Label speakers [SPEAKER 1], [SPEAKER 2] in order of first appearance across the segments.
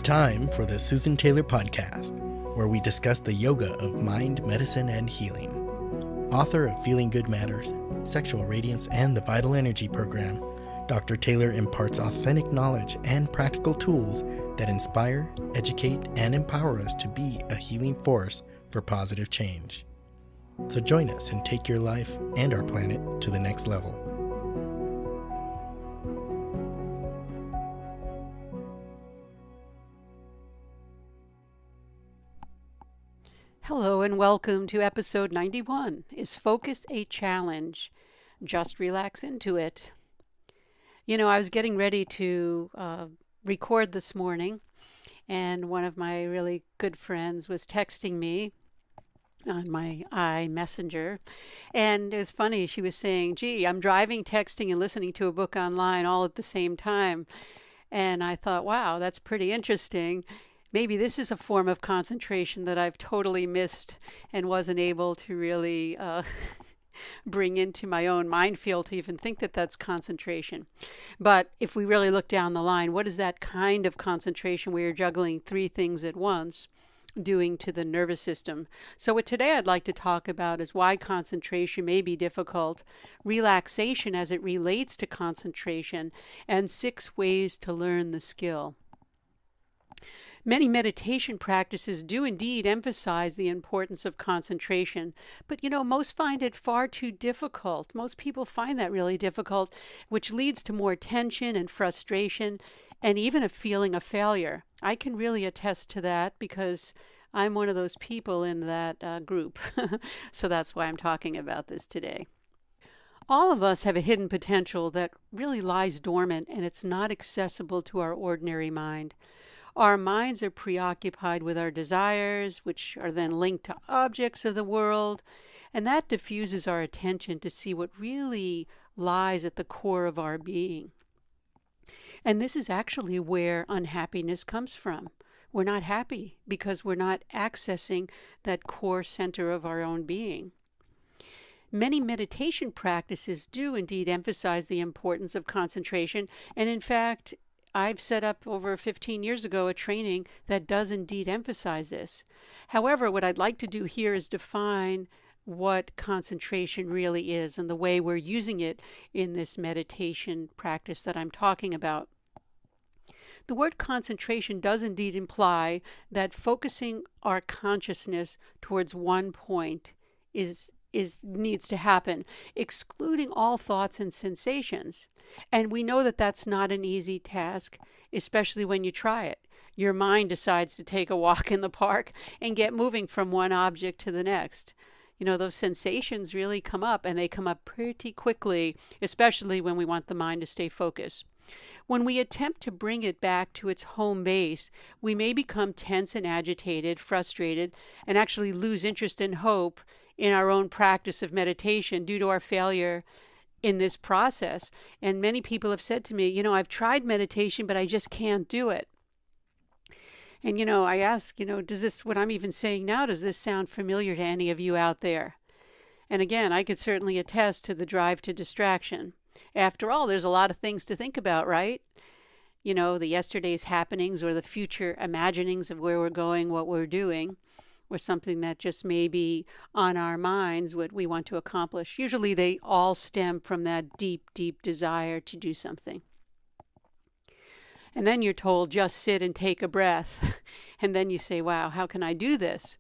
[SPEAKER 1] time for the Susan Taylor Podcast, where we discuss the yoga of mind, medicine, and healing. Author of Feeling Good Matters, Sexual Radiance, and the Vital Energy Program, Dr. Taylor imparts authentic knowledge and practical tools that inspire, educate, and empower us to be a healing force for positive change. So join us and take your life and our planet to the next level.
[SPEAKER 2] Hello and welcome to episode 91. Is focus a challenge? Just relax into it. You know, I was getting ready to record this morning, and one of my really good friends was texting me on my iMessenger. And it was funny. She was saying, gee, I'm driving, texting, and listening to a book online all at the same time. And I thought, wow, that's pretty interesting. Maybe this is a form of concentration that I've totally missed and wasn't able to really bring into my own mind field to even think that that's concentration. But if we really look down the line, what is that kind of concentration where you're juggling three things at once doing to the nervous system? So what today I'd like to talk about is why concentration may be difficult, relaxation as it relates to concentration, and 6 ways to learn the skill. Many meditation practices do indeed emphasize the importance of concentration, but most find it far too difficult. Most people find that really difficult, which leads to more tension and frustration and even a feeling of failure. I can really attest to that because I'm one of those people in that group. So that's why I'm talking about this today. All of us have a hidden potential that really lies dormant, and it's not accessible to our ordinary mind. Our minds are preoccupied with our desires, which are then linked to objects of the world, and that diffuses our attention to see what really lies at the core of our being. And this is actually where unhappiness comes from. We're not happy because we're not accessing that core center of our own being. Many meditation practices do indeed emphasize the importance of concentration, and in fact, I've set up over 15 years ago a training that does indeed emphasize this. However, what I'd like to do here is define what concentration really is and the way we're using it in this meditation practice that I'm talking about. The word concentration does indeed imply that focusing our consciousness towards one point needs to happen, excluding all thoughts and sensations. And we know that that's not an easy task, especially when you try it. Your mind decides to take a walk in the park and get moving from one object to the next. Those sensations really come up, and they come up pretty quickly, especially when we want the mind to stay focused. When we attempt to bring it back to its home base, we may become tense and agitated, frustrated, and actually lose interest and hope in our own practice of meditation due to our failure in this process. And many people have said to me, I've tried meditation, but I just can't do it. And, I ask, does this, what I'm even saying now, does this sound familiar to any of you out there? And again, I could certainly attest to the drive to distraction. After all, there's a lot of things to think about, right? The yesterday's happenings or the future imaginings of where we're going, what we're doing, or something that just may be on our minds, what we want to accomplish. Usually they all stem from that deep, deep desire to do something. And then you're told, just sit and take a breath. And then you say, wow, how can I do this?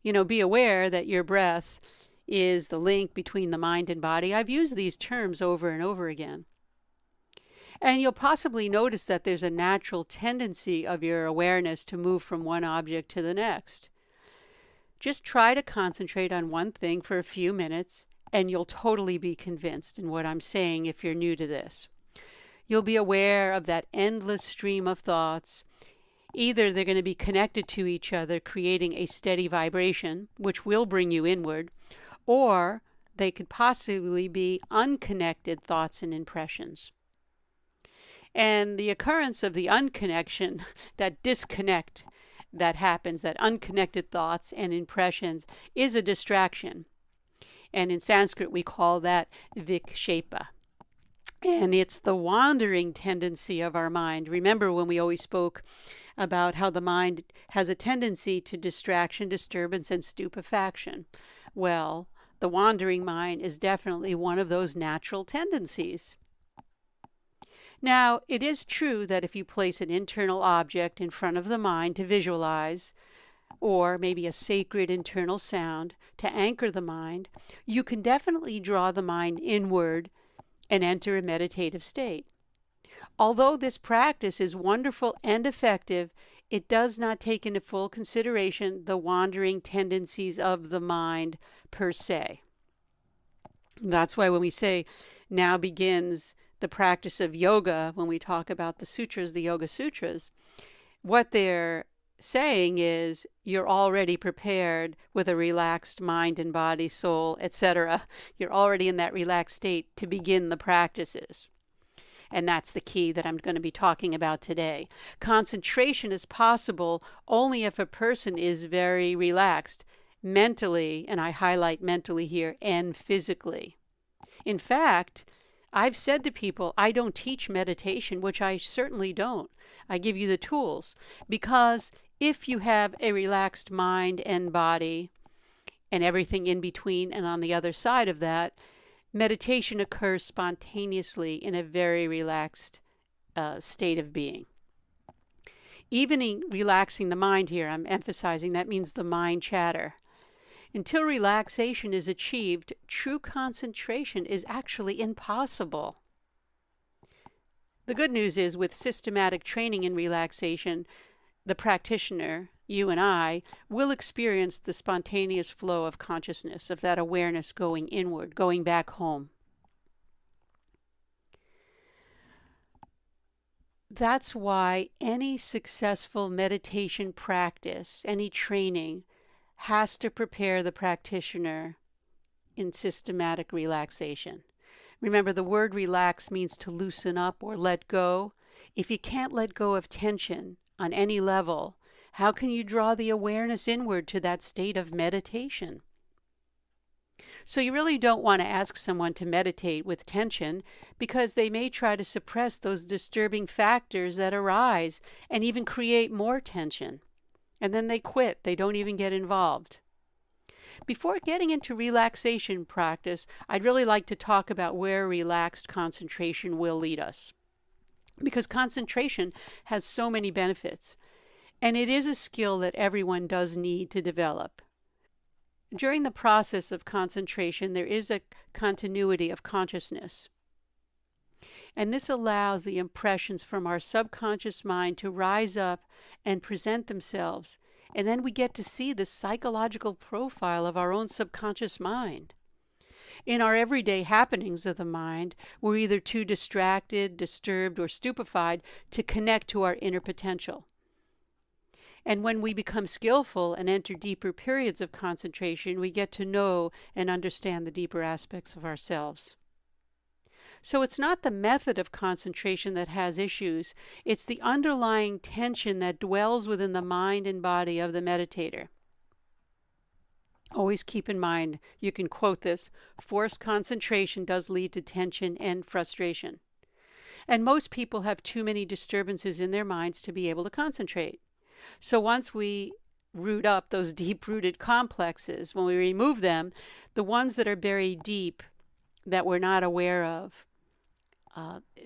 [SPEAKER 2] Be aware that your breath is the link between the mind and body. I've used these terms over and over again. And you'll possibly notice that there's a natural tendency of your awareness to move from one object to the next. Just try to concentrate on one thing for a few minutes, and you'll totally be convinced in what I'm saying if you're new to this. You'll be aware of that endless stream of thoughts. Either they're going to be connected to each other, creating a steady vibration, which will bring you inward, or they could possibly be unconnected thoughts and impressions. And the occurrence of the unconnection, that disconnect that happens, that unconnected thoughts and impressions, is a distraction. And in Sanskrit, we call that vikshepa. And it's the wandering tendency of our mind. Remember when we always spoke about how the mind has a tendency to distraction, disturbance, and stupefaction? Well, the wandering mind is definitely one of those natural tendencies. Now, it is true that if you place an internal object in front of the mind to visualize, or maybe a sacred internal sound to anchor the mind, you can definitely draw the mind inward and enter a meditative state. Although this practice is wonderful and effective, it does not take into full consideration the wandering tendencies of the mind per se. That's why when we say now begins the practice of yoga, when we talk about the sutras, the Yoga Sutras, what they're saying is you're already prepared with a relaxed mind and body, soul, etc. You're already in that relaxed state to begin the practices. And that's the key that I'm going to be talking about today. Concentration is possible only if a person is very relaxed mentally, and I highlight mentally here, and physically. In fact, I've said to people, I don't teach meditation, which I certainly don't. I give you the tools, because if you have a relaxed mind and body and everything in between and on the other side of that, meditation occurs spontaneously in a very relaxed state of being. Even relaxing the mind here, I'm emphasizing that means the mind chatter. Until relaxation is achieved, true concentration is actually impossible. The good news is, with systematic training in relaxation, the practitioner, you and I, will experience the spontaneous flow of consciousness, of that awareness going inward, going back home. That's why any successful meditation practice, any training, has to prepare the practitioner in systematic relaxation. Remember, the word relax means to loosen up or let go. If you can't let go of tension on any level, how can you draw the awareness inward to that state of meditation? So you really don't want to ask someone to meditate with tension, because they may try to suppress those disturbing factors that arise and even create more tension. And then they quit. They don't even get involved. Before getting into relaxation practice, I'd really like to talk about where relaxed concentration will lead us. Because concentration has so many benefits, and it is a skill that everyone does need to develop. During the process of concentration, there is a continuity of consciousness. And this allows the impressions from our subconscious mind to rise up and present themselves. And then we get to see the psychological profile of our own subconscious mind. In our everyday happenings of the mind, we're either too distracted, disturbed, or stupefied to connect to our inner potential. And when we become skillful and enter deeper periods of concentration, we get to know and understand the deeper aspects of ourselves. So it's not the method of concentration that has issues, it's the underlying tension that dwells within the mind and body of the meditator. Always keep in mind, you can quote this, forced concentration does lead to tension and frustration. And most people have too many disturbances in their minds to be able to concentrate. So once we root up those deep-rooted complexes, when we remove them, the ones that are buried deep that we're not aware of,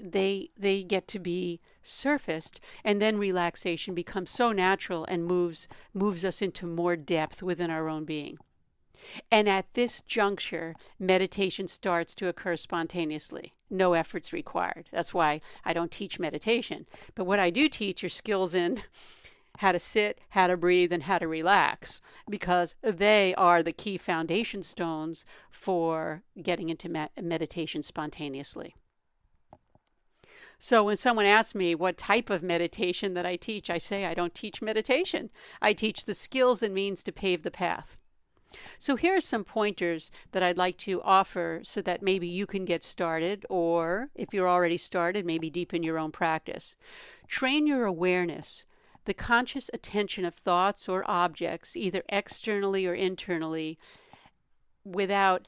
[SPEAKER 2] they get to be surfaced, and then relaxation becomes so natural and moves us into more depth within our own being. And at this juncture, meditation starts to occur spontaneously. No efforts required. That's why I don't teach meditation. But what I do teach are skills in how to sit, how to breathe, and how to relax, because they are the key foundation stones for getting into meditation spontaneously. So when someone asks me what type of meditation that I teach, I say I don't teach meditation. I teach the skills and means to pave the path. So here are some pointers that I'd like to offer so that maybe you can get started, or if you're already started, maybe deepen your own practice. Train your awareness, the conscious attention of thoughts or objects, either externally or internally, without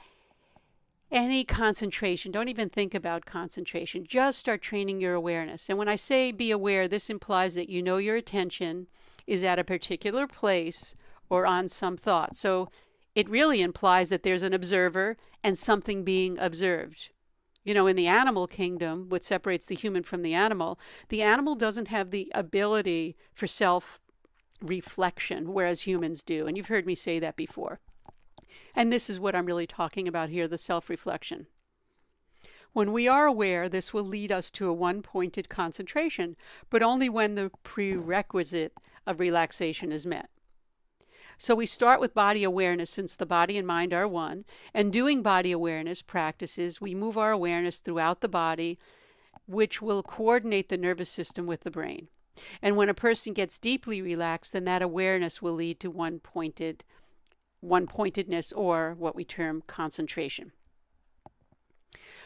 [SPEAKER 2] any concentration. Don't even think about concentration. Just start training your awareness. And when I say be aware, this implies that you know your attention is at a particular place or on some thought. So it really implies that there's an observer and something being observed. You know, in the animal kingdom, what separates the human from the animal doesn't have the ability for self-reflection, whereas humans do. And you've heard me say that before. And this is what I'm really talking about here, the self-reflection. When we are aware, this will lead us to a one-pointed concentration, but only when the prerequisite of relaxation is met. So we start with body awareness, since the body and mind are one, and doing body awareness practices, we move our awareness throughout the body, which will coordinate the nervous system with the brain. And when a person gets deeply relaxed, then that awareness will lead to one-pointedness, or what we term concentration.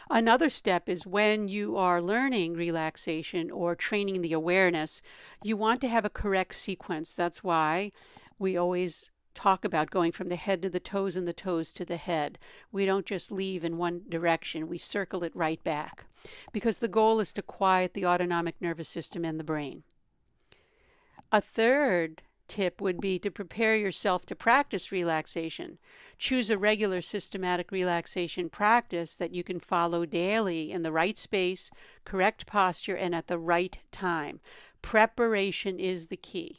[SPEAKER 2] Another step is when you are learning relaxation or training the awareness, you want to have a correct sequence. That's why we always talk about going from the head to the toes and the toes to the head. We don't just leave in one direction, we circle it right back, because the goal is to quiet the autonomic nervous system and the brain. A third tip would be to prepare yourself to practice relaxation. Choose a regular systematic relaxation practice that you can follow daily in the right space, correct posture, and at the right time. Preparation is the key.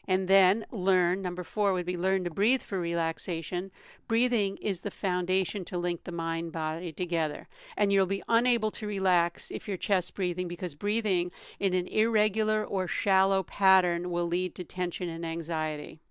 [SPEAKER 2] And then number 4 would be learn to breathe for relaxation. Breathing is the foundation to link the mind-body together. And you'll be unable to relax if you're chest breathing, because breathing in an irregular or shallow pattern will lead to tension and anxiety.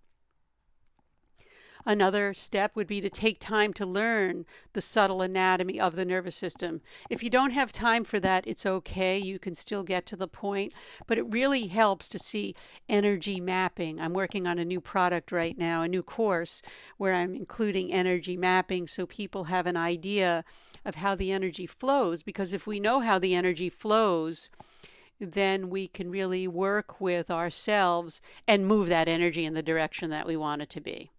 [SPEAKER 2] Another step would be to take time to learn the subtle anatomy of the nervous system. If you don't have time for that, it's okay. You can still get to the point, but it really helps to see energy mapping. I'm working on a new product right now, a new course, where I'm including energy mapping so people have an idea of how the energy flows, because if we know how the energy flows, then we can really work with ourselves and move that energy in the direction that we want it to be.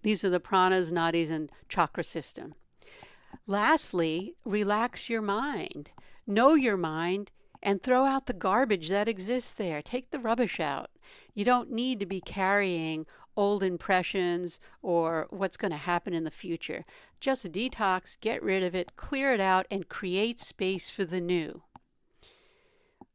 [SPEAKER 2] These are the pranas, nadis, and chakra system. Lastly, relax your mind. Know your mind and throw out the garbage that exists there. Take the rubbish out. You don't need to be carrying old impressions or what's going to happen in the future. Just detox, get rid of it, clear it out, and create space for the new.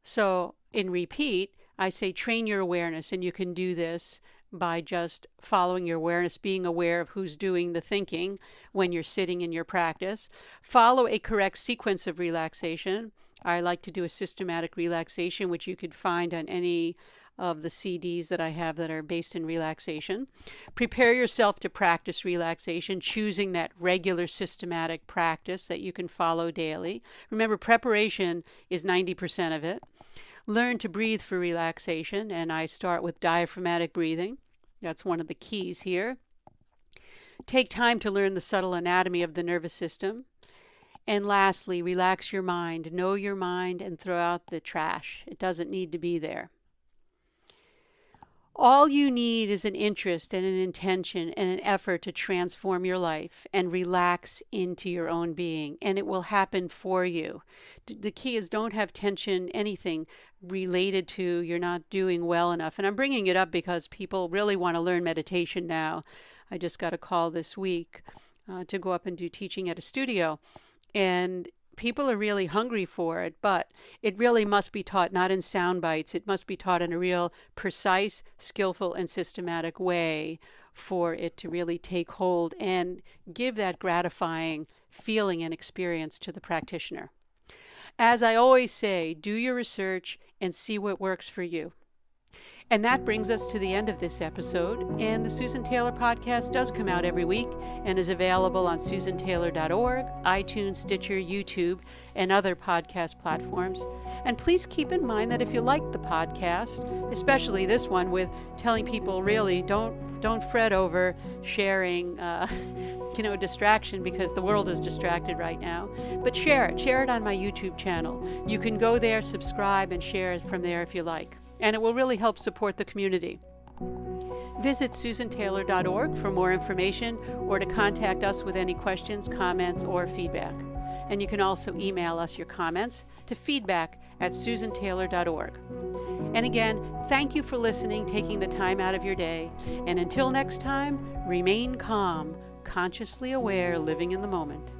[SPEAKER 2] So, in repeat, I say train your awareness, and you can do this by just following your awareness, being aware of who's doing the thinking when you're sitting in your practice. Follow a correct sequence of relaxation. I like to do a systematic relaxation, which you could find on any of the CDs that I have that are based in relaxation. Prepare yourself to practice relaxation, choosing that regular systematic practice that you can follow daily. Remember, preparation is 90% of it. Learn to breathe for relaxation, and I start with diaphragmatic breathing. That's one of the keys here. Take time to learn the subtle anatomy of the nervous system. And lastly, relax your mind. Know your mind and throw out the trash. It doesn't need to be there. All you need is an interest and an intention and an effort to transform your life and relax into your own being, and it will happen for you. The key is don't have tension, anything related to you're not doing well enough. And I'm bringing it up because people really want to learn meditation now. I just got a call this week to go up and do teaching at a studio, and people are really hungry for it, but it really must be taught not in sound bites. It must be taught in a real precise, skillful, and systematic way for it to really take hold and give that gratifying feeling and experience to the practitioner. As I always say, do your research and see what works for you. And that brings us to the end of this episode. And the Susan Taylor podcast does come out every week and is available on susantaylor.org, iTunes, Stitcher, YouTube, and other podcast platforms. And please keep in mind that if you like the podcast, especially this one with telling people really don't fret over sharing distraction, because the world is distracted right now. But share it on my YouTube channel. You can go there, subscribe, and share it from there if you like. And it will really help support the community. Visit susantaylor.org for more information or to contact us with any questions, comments, or feedback. And you can also email us your comments to feedback@susantaylor.org. And again, thank you for listening, taking the time out of your day. And until next time, remain calm, consciously aware, living in the moment.